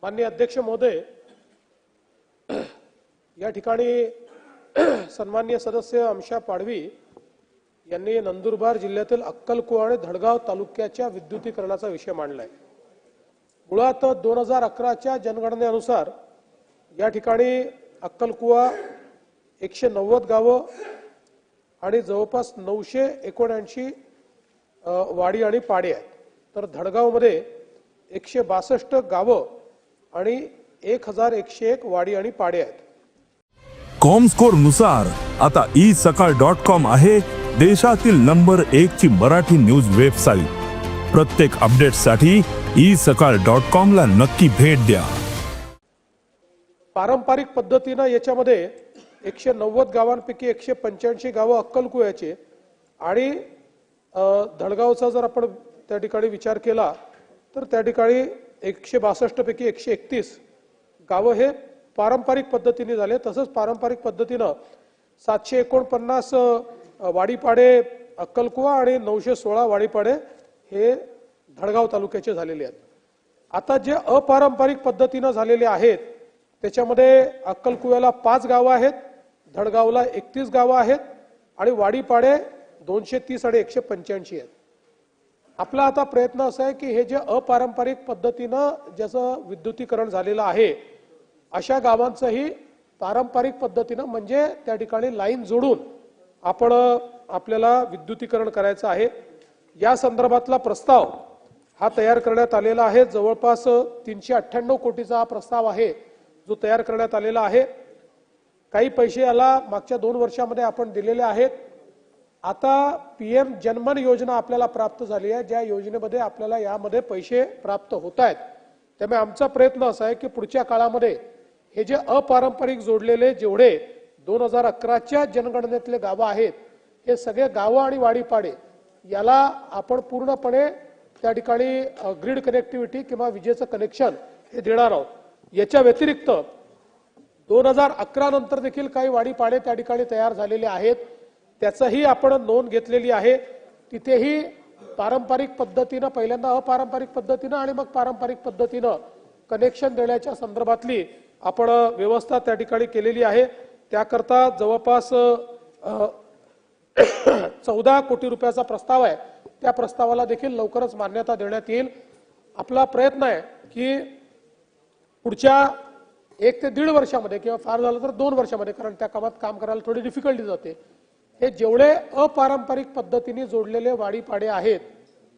माननीय अध्यक्ष महोदय, या ठिकाणी सन्माननीय सदस्य अमशा पाडवी यांनी नंदुरबार जिल्ह्यातील अक्कलकुवा आणि धडगाव तालुक्याच्या विद्युतीकरणाचा विषय मांडलाय। मुळात 2011च्या जनगणनेनुसार या ठिकाणी अक्कलकुवा 190 गावं आणि जवळपास 979 वाडी आणि पाडे आहेत, तर धडगाव मध्ये 162 गावं आणि 1101 वाडी आणि पाडे आहेत। कॉमस्कोर नुसार आता isakal.com आहे देशातील नंबर 1 ची मराठी न्यूज वेबसाईट। प्रत्येक अपडेटसाठी isakal.com ला नक्की भेट द्या। पारंपरिक पद्धतीने याच्यामध्ये 190 गावांपैकी 185 गावं अक्कलकुव्याचे आणि धडगावचा जर आपण त्या ठिकाणी विचार केला तर त्या ठिकाणी 162 पैकी 131 गावं हे पारंपरिक पद्धतीने झाले। तसंच पारंपरिक पद्धतीने 749 वाडीपाडे अक्कलकुवा आणि 916 वाडीपाडे हे धडगाव तालुक्याचे झालेले आहेत। आता जे अपारंपरिक पद्धतीने झालेले आहेत त्याच्यामध्ये अक्कलकुव्याला 5 गावं आहेत, धडगावला 31 गावं आहेत आणि वाडीपाडे 230 आणि 185 आहेत। आपला आता प्रयत्न असा आहे की हे जे अपारंपरिक पद्धतीने ज्याचं विद्युतीकरण झालेलं आहे अशा गावांचंही पारंपरिक पद्धतीने म्हणजे त्या ठिकाणी लाईन जोडून आपण आपल्याला विद्युतीकरण करायचं आहे। या संदर्भातला प्रस्ताव हा तयार करण्यात आलेला आहे। जवळपास 398 कोटीचा हा प्रस्ताव आहे जो तयार करण्यात आलेला आहे। काही पैसे याला मागच्या 2 वर्षांमध्ये आपण दिलेले आहेत। आता पीएम जनमन योजना आपल्याला प्राप्त झाली आहे, ज्या योजनेमध्ये आपल्याला यामध्ये पैसे प्राप्त होत आहेत। त्यामुळे आमचा प्रयत्न असा आहे की पुढच्या काळामध्ये हे जे अपारंपरिक जोडलेले जेवढे 2011च्या जनगणनेतले गावं आहेत हे सगळे गावं आणि वाडीपाडे याला आपण पूर्णपणे त्या ठिकाणी ग्रीड कनेक्टिव्हिटी किंवा विजेचं कनेक्शन हे देणार आहोत। याच्या व्यतिरिक्त 2011 नंतर देखील काही वाडीपाडे त्या ठिकाणी तयार झालेले आहेत, त्याचाही आपण नोंद घेतलेली आहे। तिथेही पारंपरिक पद्धतीने पहिल्यांदा अपारंपरिक पद्धतीने आणि मग पारंपरिक पद्धतीने कनेक्शन देण्याच्या संदर्भातली आपण व्यवस्था त्या ठिकाणी केलेली आहे। त्याकरता जवळपास 14 कोटी रुपयाचा प्रस्ताव आहे, त्या प्रस्तावाला देखील लवकरच मान्यता देण्यात येईल। आपला प्रयत्न आहे की पुढच्या 1 ते 1.5 वर्षामध्ये किंवा फार झालं तर 2 वर्षामध्ये, कारण त्या कामात काम करायला थोडी डिफिकल्टी जाते, हे जेवढे अपारंपरिक पद्धतीने जोडलेले वाडीपाडे आहेत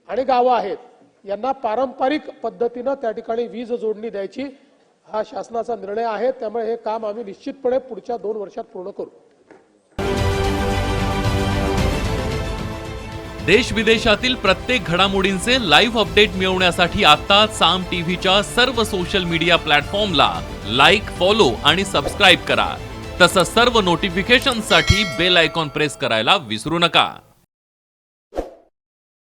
आणि गावं आहेत यांना पारंपरिक पद्धतीने त्या ठिकाणी वीज जोडणी द्यायची हा शासनाचा निर्णय आहे। त्यामुळे हे काम आम्ही निश्चितपणे पुढच्या 2 वर्षात पूर्ण करू। देश विदेशातील प्रत्येक घडामोडींचे लाईव्ह अपडेट मिळवण्यासाठी आता साम टीव्हीच्या सर्व सोशल मीडिया प्लॅटफॉर्मला लाईक, फॉलो आणि सबस्क्राईब करा। तसंच सर्व नोटिफिकेशनसाठी बेल आयकॉन प्रेस करायला विसरू नका।